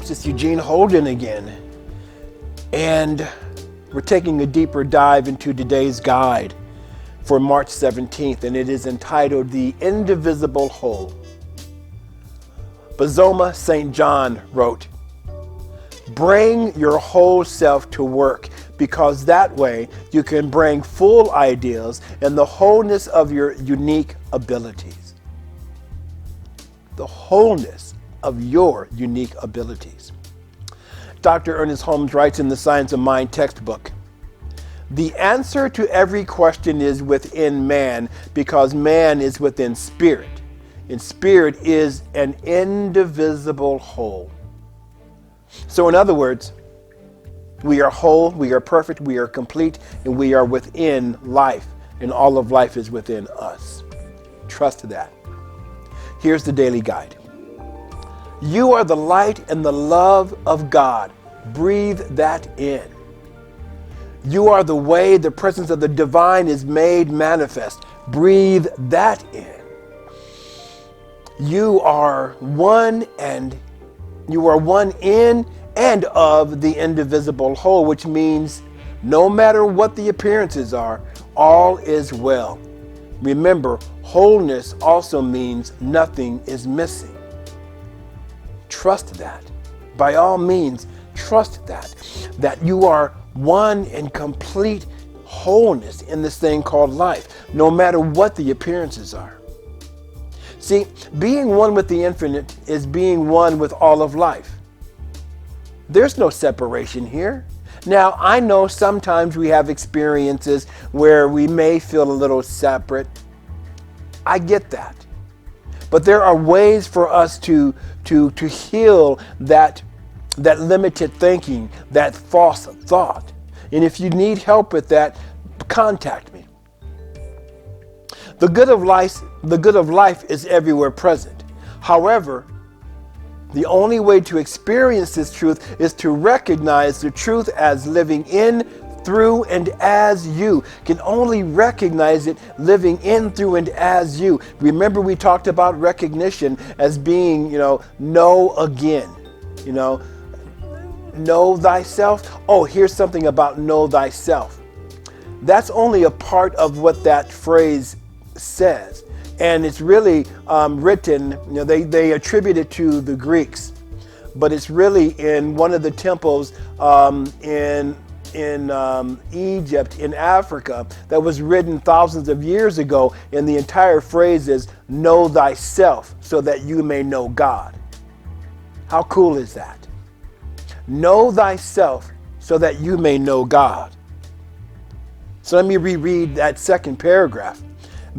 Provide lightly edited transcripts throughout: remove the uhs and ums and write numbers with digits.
folks, it's Eugene Holden again, and we're taking a deeper dive into today's guide for March 17th, and it is entitled The Indivisible Whole. Bazoma St. John wrote, "Bring your whole self to work, because that way you can bring full ideals and the wholeness of your unique abilities." The wholeness of your unique abilities. Dr. Ernest Holmes writes in the Science of Mind textbook, "The answer to every question is within man, because man is within spirit, and spirit is an indivisible whole." So in other words, we are whole, we are perfect, we are complete, and we are within life, and all of life is within us. Trust that. Here's the daily guide. You are the light and the love of God. Breathe that in. You are the way the presence of the divine is made manifest. Breathe that in. You are one in and of the indivisible whole, which means no matter what the appearances are, all is well. Remember, wholeness also means nothing is missing. Trust that. By all means, trust that you are one in complete wholeness in this thing called life, no matter what the appearances are. See, being one with the infinite is being one with all of life. There's no separation here. Now, I know sometimes we have experiences where we may feel a little separate. I get that. But there are ways for us to heal that limited thinking, that false thought. And if you need help with that, contact me. The good of life is everywhere present. However, the only way to experience this truth is to recognize the truth as living in, through, and as you. Can only recognize it living in, through, and as you. Remember, we talked about recognition as being, know again. Know thyself. Oh, here's something about know thyself. That's only a part of what that phrase says. And it's really written, they attribute it to the Greeks, but it's really in one of the temples in Egypt, in Africa, that was written thousands of years ago. And the entire phrase is, know thyself so that you may know God. How cool is that? Know thyself so that you may know God. So let me reread that second paragraph.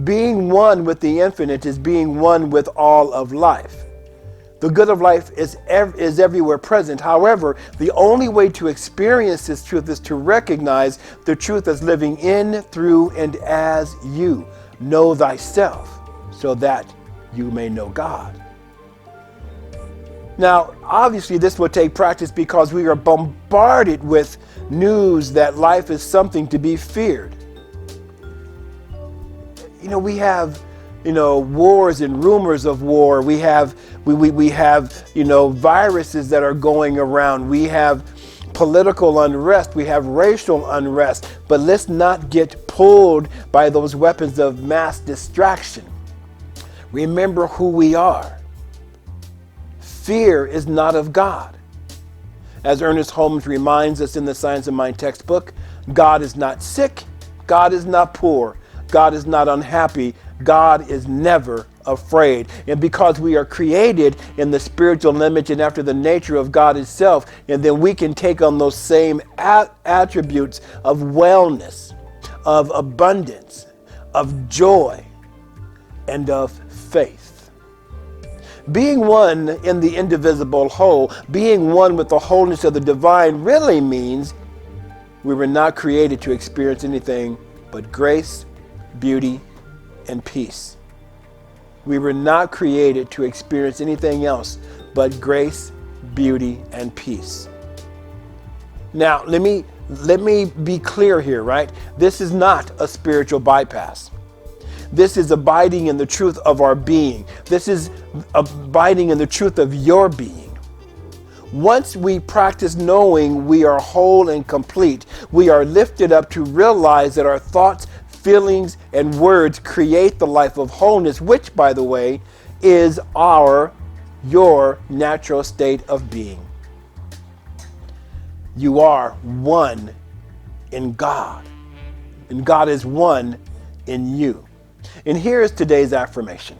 Being one with the infinite is being one with all of life. The good of life is everywhere present. However, the only way to experience this truth is to recognize the truth as living in, through, and as you. Know thyself so that you may know God. Now, obviously, this will take practice because we are bombarded with news that life is something to be feared. We have, wars and rumors of war. We have viruses that are going around. We have political unrest. We have racial unrest. But let's not get pulled by those weapons of mass distraction. Remember who we are. Fear is not of God. As Ernest Holmes reminds us in the Science of Mind textbook, God is not sick. God is not poor. God is not unhappy. God is never afraid. And because we are created in the spiritual image and after the nature of God itself, and then we can take on those same attributes of wellness, of abundance, of joy, and of faith. Being one in the indivisible whole, being one with the wholeness of the divine, really means we were not created to experience anything but grace, beauty, and peace. We were not created to experience anything else but grace, beauty, and peace. Now, let me be clear here, right? This is not a spiritual bypass. This is abiding in the truth of our being. This is abiding in the truth of your being. Once we practice knowing we are whole and complete, we are lifted up to realize that our thoughts, feelings, and words create the life of wholeness, which, by the way, is your natural state of being. You are one in God, and God is one in you. And here is today's affirmation.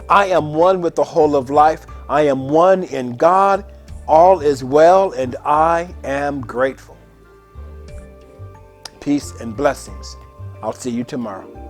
I am one with the whole of life. I am one in God. All is well, and I am grateful. Peace and blessings. I'll see you tomorrow.